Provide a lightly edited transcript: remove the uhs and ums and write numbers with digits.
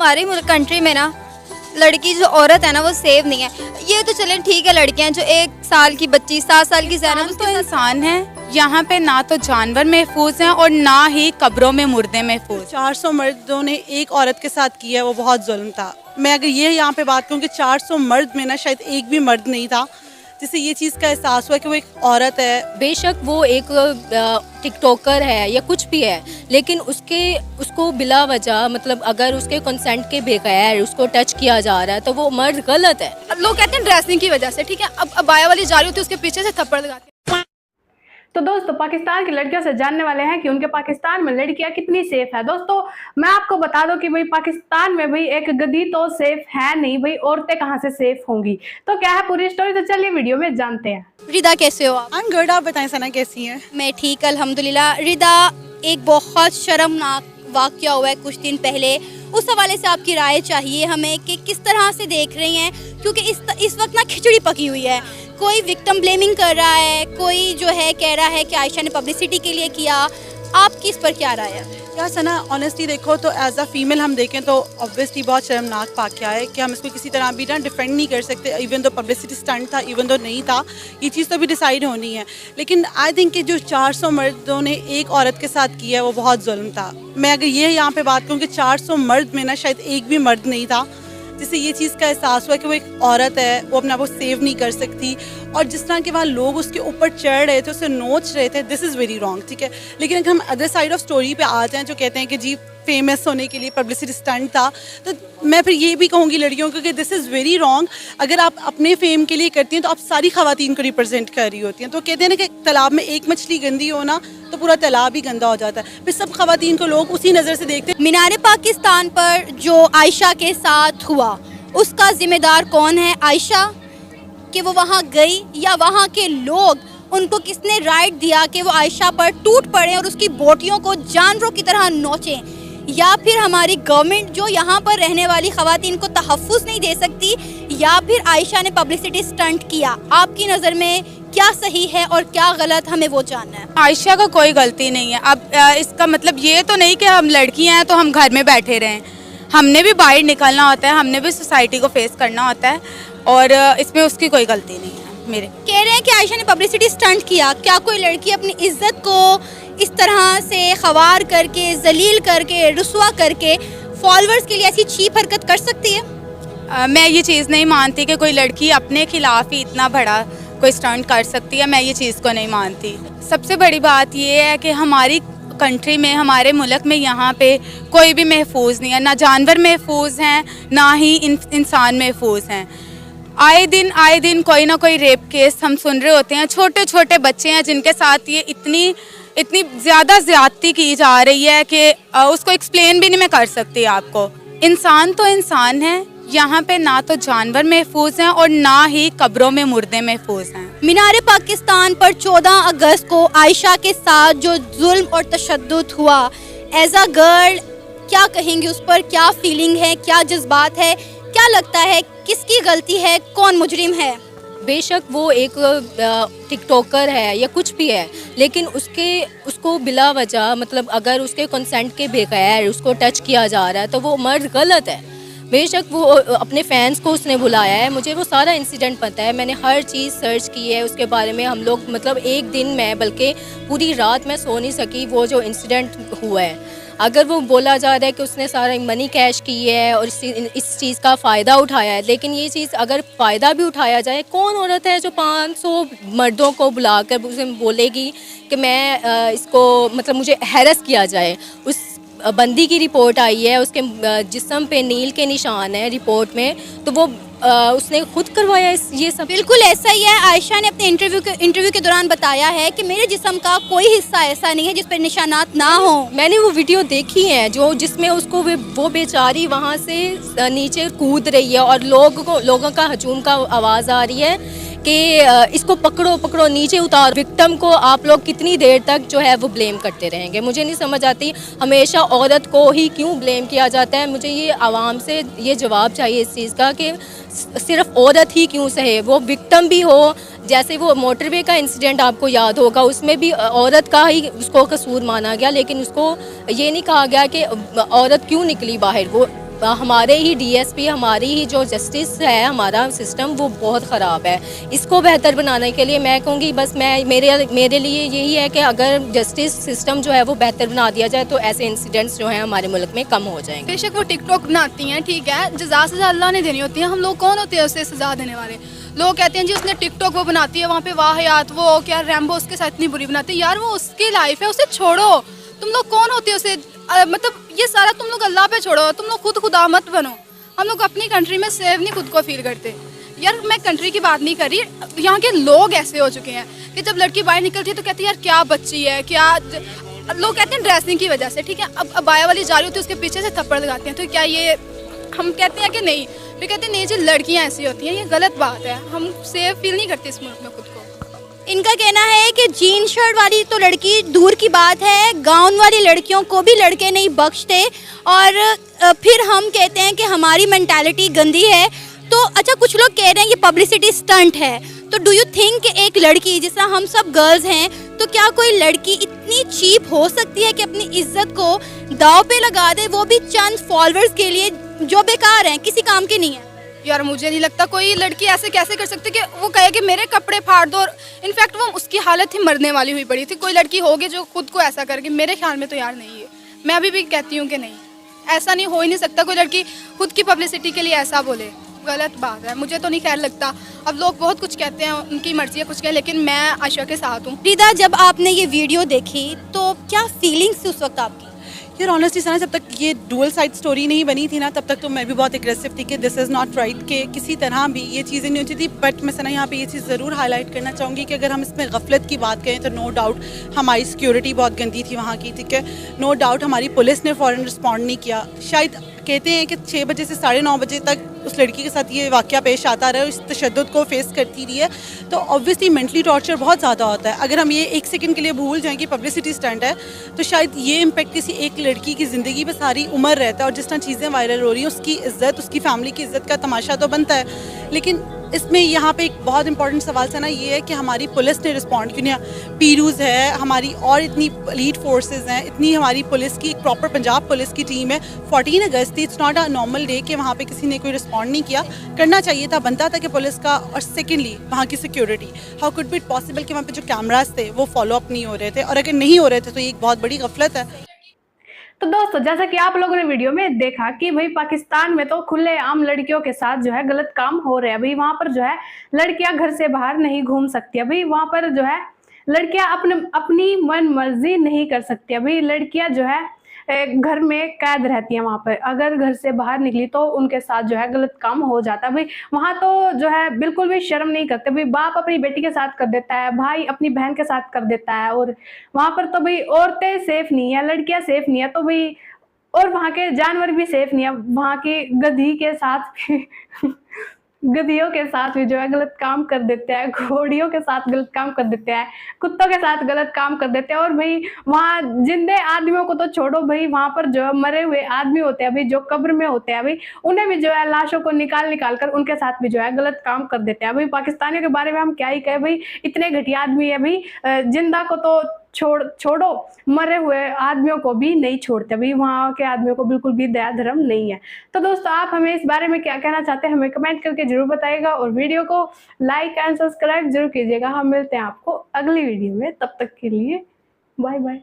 हमारे कंट्री में ना लड़की जो औरत है ना वो सेव नहीं है। ये तो चलें ठीक है, लड़कियां जो 1 साल की बच्ची 7 साल की ज़ैनब तो इंसान है, यहाँ पे ना तो जानवर महफूज हैं और ना ही कब्रों में मुर्दे महफूज। 400 मर्दों ने एक औरत के साथ किया, वो बहुत जुल्म था। मैं अगर ये यहाँ पे बात करूँ कि 400 मर्द में ना शायद एक भी मर्द नहीं था जिससे ये चीज़ का एहसास हुआ कि वो एक औरत है। बेशक वो एक टिकटॉकर है या कुछ भी है, लेकिन उसको बिला वजह मतलब अगर उसके कंसेंट के बगैर उसको टच किया जा रहा है तो वो मर्द गलत है। अब लोग कहते हैं ड्रेसिंग की वजह से, ठीक है, अब अबाया वाली जा रही होती है उसके पीछे से थप्पड़ लगाते हैं। तो दोस्तों पाकिस्तान की लड़कियों से जानने वाले हैं कि उनके पाकिस्तान में लड़कियां कितनी सेफ है। दोस्तों मैं आपको बता दूं कि भाई पाकिस्तान में भाई एक गधी तो सेफ है नहीं, भाई औरतें कहां से सेफ होंगी। तो क्या है पूरी स्टोरी, तो चलिए वीडियो में जानते हैं। रिदा कैसे हो आप? आई एम गुड, आप बताएं सना कैसी हैं? मैं ठीक अल्हम्दुलिल्लाह। रिदा, एक बहुत शर्मनाक वाक़या हुआ है कुछ दिन पहले, उस हवाले से आपकी राय चाहिए हमें कि किस तरह से देख रही हैं, क्योंकि इस वक्त ना खिचड़ी पकी हुई है। कोई विक्टिम ब्लेमिंग कर रहा है, कोई जो है कह रहा है कि आयशा ने पब्लिसिटी के लिए किया। आपकी इस पर क्या राय है? यार सना ऑनेस्टली देखो तो एज अ फीमेल हम देखें तो ऑब्वियसली बहुत शर्मनाक वाक़या है कि हम इसको किसी तरह भी ना डिफेंड नहीं कर सकते। इवन तो पब्लिसिटी स्टंट था, इवन तो नहीं था, ये चीज़ तो भी डिसाइड होनी है। लेकिन आई थिंक कि जो 400 मर्दों ने एक औरत के साथ किया वो बहुत जुल्म था। मैं अगर ये यहाँ पे बात करूँ कि 400 मर्द में ना शायद एक भी मर्द नहीं था जिससे ये चीज़ का एहसास हुआ कि वो एक औरत है, वो अपने आप को सेव नहीं कर सकती। और जिस तरह के वहाँ लोग उसके ऊपर चढ़ रहे थे, उसे नोच रहे थे, दिस इज़ वेरी रॉन्ग, ठीक है। लेकिन अगर हम अदर साइड ऑफ स्टोरी पे आ जाएँ जो कहते हैं कि जी फेमस होने के लिए पब्लिसिटी स्टंट था, तो मैं फिर ये भी कहूँगी लड़कियों को कि दिस इज़ वेरी रॉन्ग। अगर आप अपने फेम के लिए करती हैं तो आप सारी ख़वातीन को रिप्रेजेंट कर रही होती हैं। तो कहते हैं ना कि तालाब में एक मछली गंदी हो ना तो पूरा तालाब ही गंदा हो जाता है। फिर सब ख़वातीन को लोग उसी नज़र से देखते हैं। मीनार पाकिस्तान पर जो आयशा के साथ हुआ उसका जिम्मेदार कौन है? आयशा कि वो वहाँ गई, या वहाँ के लोग, उनको किसने राइट दिया कि वो आयशा पर टूट पड़े और उसकी बोटियों को जानवरों की तरह नोचें? या फिर हमारी गवर्नमेंट जो यहाँ पर रहने वाली ख़वातीन को तहफ़्फ़ुज़ नहीं दे सकती, या फिर आयशा ने पब्लिसिटी स्टंट किया? आपकी नज़र में क्या सही है और क्या गलत, हमें वो जानना है। आयशा का कोई गलती नहीं है। अब इसका मतलब ये तो नहीं कि हम लड़कियां हैं तो हम घर में बैठे रहें। हमने भी बाहर निकलना होता है, हमने भी सोसाइटी को फेस करना होता है, और इसमें उसकी कोई गलती नहीं है। मेरे कह रहे हैं कि आयशा ने पब्लिसिटी स्टंट किया। क्या कोई लड़की अपनी इज्जत को इस तरह से ख़वार करके, जलील करके, रुस्वा करके फॉलोअर्स के लिए ऐसी चीप हरकत कर सकती है? मैं ये चीज़ नहीं मानती कि कोई लड़की अपने खिलाफ ही इतना बड़ा कोई स्टंट कर सकती है। मैं ये चीज़ को नहीं मानती। सबसे बड़ी बात ये है कि हमारी कंट्री में, हमारे मुल्क में यहाँ पे कोई भी महफूज नहीं है, ना जानवर महफूज हैं ना ही इंसान महफूज हैं। आए दिन कोई ना कोई रेप केस हम सुन रहे होते हैं। छोटे छोटे बच्चे हैं जिनके साथ ये इतनी ज़्यादा ज़्यादती की जा रही है कि उसको एक्सप्लेन भी नहीं मैं कर सकती आपको। इंसान तो इंसान है, यहाँ पे ना तो जानवर महफूज हैं और ना ही कब्रों में मुर्दे महफूज हैं। मीनार पाकिस्तान पर 14 अगस्त को आयशा के साथ जो जुल्म और तशद्दुद हुआ, एज अ गर्ल क्या कहेंगे उस पर? क्या फीलिंग है, क्या जज्बात है, क्या लगता है किसकी गलती है, कौन मुजरिम है? बेशक वो एक टिकटॉकर है या कुछ भी है, लेकिन उसको बिला वजह मतलब अगर उसके कंसेंट के बगैर उसको टच किया जा रहा है तो वो मर्द गलत है। बेशक वो अपने फैंस को उसने बुलाया है, मुझे वो सारा इंसिडेंट पता है, मैंने हर चीज़ सर्च की है उसके बारे में। हम लोग मतलब एक दिन में बल्कि पूरी रात मैं सो नहीं सकी वो जो इंसिडेंट हुआ है। अगर वो बोला जा रहा है कि उसने सारा मनी कैश की है और इस चीज़ का फ़ायदा उठाया है, लेकिन ये चीज़ अगर फ़ायदा भी उठाया जाए, कौन औरत है जो 500 मर्दों को बुलाकर उसे बोलेगी कि मैं इसको मतलब मुझे हैरस किया जाए? उस बंदी की रिपोर्ट आई है, उसके जिस्म पे नील के निशान है रिपोर्ट में, तो वो उसने खुद करवाया ये सब। बिल्कुल ऐसा ही है। आयशा ने अपने इंटरव्यू के दौरान बताया है कि मेरे जिस्म का कोई हिस्सा ऐसा नहीं है जिस पर निशानात ना हो। मैंने वो वीडियो देखी है जिसमें उसको वो बेचारी वहाँ से नीचे कूद रही है और लोगों का हजूम का आवाज़ आ रही है कि इसको पकड़ो नीचे उतार। विक्टिम को आप लोग कितनी देर तक जो है वो ब्लेम करते रहेंगे? मुझे नहीं समझ आती, हमेशा औरत को ही क्यों ब्लेम किया जाता है। मुझे ये आवाम से ये जवाब चाहिए इस चीज़ का कि सिर्फ औरत ही क्यों सहे, वो विक्टिम भी हो। जैसे वो मोटरवे का इंसिडेंट आपको याद होगा, उसमें भी औरत का ही उसको कसूर माना गया, लेकिन उसको ये नहीं कहा गया कि औरत क्यों निकली बाहर। वो हमारे ही डीएसपी, हमारी ही जो जस्टिस है, हमारा सिस्टम वो बहुत ख़राब है। इसको बेहतर बनाने के लिए मैं कहूँगी बस मेरे लिए यही है कि अगर जस्टिस सिस्टम जो है वो बेहतर बना दिया जाए तो ऐसे इंसिडेंट्स जो हैं हमारे मुल्क में कम हो जाएंगे। बेशक वो टिकटॉक बनाती हैं, ठीक है, जज़ा सज़ा अल्लाह ने देनी होती है, हम लोग कौन होते हैं उसे सज़ा देने वाले। लोग कहते हैं जी उसने टिकटॉक वो बनाती है, वहाँ पे वाहियात वो क्या रैम्बो उसके साथ इतनी बुरी बनाती है। यार वो उसकी लाइफ है, उसे छोड़ो। तुम लोग कौन होते हो उसे मतलब ये सारा तुम लोग अल्लाह पे छोड़ो, तुम लोग खुद खुदा मत बनो। हम लोग अपनी कंट्री में सेव नहीं खुद को फील करते। यार मैं कंट्री की बात नहीं कर रही, यहाँ के लोग ऐसे हो चुके हैं कि जब लड़की बाहर निकलती है तो कहती है यार क्या बच्ची है, क्या लोग कहते हैं ड्रेसिंग की वजह से, ठीक है। अब अबाया वाली जा रही होती है उसके पीछे से थप्पड़ लगाते हैं, तो क्या ये हम कहते हैं कि नहीं, फिर कहते हैं नहीं जी लड़कियाँ ऐसी होती हैं, ये गलत बात है। हम सेफ फील नहीं करते इस मुल्क में खुद को। इनका कहना है कि जीन शर्ट वाली तो लड़की दूर की बात है, गाउन वाली लड़कियों को भी लड़के नहीं बख्शते। और फिर हम कहते हैं कि हमारी मेंटालिटी गंदी है। तो अच्छा कुछ लोग कह रहे हैं ये पब्लिसिटी स्टंट है, तो डू यू थिंक एक लड़की जिस तरह हम सब गर्ल्स हैं, तो क्या कोई लड़की इतनी चीप हो सकती है कि अपनी इज्जत को दांव पे लगा दे, वो भी चंद फॉलोअर्स के लिए जो बेकार हैं, किसी काम की नहीं है? यार मुझे नहीं लगता कोई लड़की ऐसे कैसे कर सकती कि वो कहे कि मेरे कपड़े फाड़ दो। इनफैक्ट वो उसकी हालत ही मरने वाली हुई पड़ी थी। कोई लड़की होगी जो खुद को ऐसा करके, मेरे ख्याल में तो यार नहीं है। मैं अभी भी कहती हूँ कि नहीं, ऐसा नहीं हो ही नहीं सकता। कोई लड़की खुद की पब्लिसिटी के लिए ऐसा बोले, गलत बात है। मुझे तो नहीं खैर लगता। अब लोग बहुत कुछ कहते हैं, उनकी मर्जी है कुछ कहें, लेकिन मैं आयशा के साथ हूँ। रिदा जब आपने ये वीडियो देखी तो क्या फीलिंग्स थी उस वक्त आपकी? यार ऑनेस्टली सना जब तक ये डुअल साइड स्टोरी नहीं बनी थी ना, तब तक तो मैं भी बहुत एग्रेसिव थी कि दिस इज़ नॉट राइट, कि किसी तरह भी ये चीज़ें नहीं होती थी। बट मैं सना यहाँ पे ये चीज़ ज़रूर हाईलाइट करना चाहूँगी कि अगर हम इसमें गफलत की बात करें तो नो डाउट हमारी सिक्योरिटी बहुत गंदी थी वहाँ की, ठीक है। नो डाउट हमारी पुलिस ने फ़ौरन रिस्पॉन्ड नहीं किया। शायद कहते हैं कि 6 बजे से 9:30 बजे तक उस लड़की के साथ ये वाक़या पेश आता रहा, इस तशद्दुद को फेस करती रही है, तो ऑब्वियसली मेंटली टॉर्चर बहुत ज़्यादा होता है। अगर हम ये 1 सेकंड के लिए भूल जाएं कि पब्लिसिटी स्टंट है, तो शायद ये इम्पेक्ट किसी एक लड़की की ज़िंदगी पर सारी उम्र रहता है। और जिस तरह चीज़ें वायरल हो रही हैं, उसकी इज़्ज़त, उसकी फैमिली की इज़्ज़त का तमाशा तो बनता है। लेकिन इसमें यहाँ पे एक बहुत इंपॉर्टेंट सवाल सा ना ये है कि हमारी पुलिस ने रिस्पॉन्ड क्यों नहीं। पीरूज़ है हमारी और इतनी लीड फोर्सेस हैं, इतनी हमारी पुलिस की प्रॉपर पंजाब पुलिस की टीम है। 14 अगस्त थी, it's not a normal day कि वहाँ पे किसी ने कोई रिस्पॉन्ड नहीं किया। करना चाहिए था, बनता था कि पुलिस का। और सेकेंडली वहाँ की security, how could be it possible कि वहाँ पे जो कैमराज थे वो फॉलो अप नहीं हो रहे थे, और अगर नहीं हो रहे थे तो ये एक बहुत बड़ी गफलत है। तो दोस्तों जैसा कि आप लोगों ने वीडियो में देखा कि भाई पाकिस्तान में तो खुलेआम लड़कियों के साथ जो है गलत काम हो रहे हैं। भाई वहां पर जो है लड़कियां घर से बाहर नहीं घूम सकती है। भाई वहां पर जो है लड़कियां अपनी मन मर्जी नहीं कर सकती है। भाई लड़कियां जो है घर में कैद रहती हैं। वहां पर अगर घर से बाहर निकली तो उनके साथ जो है गलत काम हो जाता है। भाई वहां तो जो है बिल्कुल भी शर्म नहीं करते। भाई बाप अपनी बेटी के साथ कर देता है, भाई अपनी बहन के साथ कर देता है, और वहां पर तो भाई औरतें सेफ नहीं है, लड़कियां सेफ नहीं है। तो भाई और वहां के जानवर भी सेफ नहीं है। वहां की गधी के साथ भी गधियों के साथ भी जो है गलत काम कर देते हैं, घोड़ियों के साथ गलत काम कर देते हैं, कुत्तों के साथ गलत काम कर देते हैं। और भाई वहाँ जिंदे आदमियों को तो छोड़ो, भाई वहां पर जो मरे हुए आदमी होते हैं, भाई जो कब्र में होते हैं, भाई उन्हें भी जो है लाशों को निकाल कर उनके साथ भी जो है गलत काम कर देते हैं। भाई पाकिस्तानियों के बारे में हम क्या ही कहें, भाई इतने घटिया आदमी है। भाई जिंदा को तो छोड़ो, मरे हुए आदमियों को भी नहीं छोड़ते। भाई वहाँ के आदमियों को बिल्कुल भी दया धर्म नहीं है। तो दोस्तों आप हमें इस बारे में क्या कहना चाहते हैं हमें कमेंट करके जरूर बताइएगा, और वीडियो को लाइक एंड सब्सक्राइब जरूर कीजिएगा। हम मिलते हैं आपको अगली वीडियो में, तब तक के लिए बाय बाय।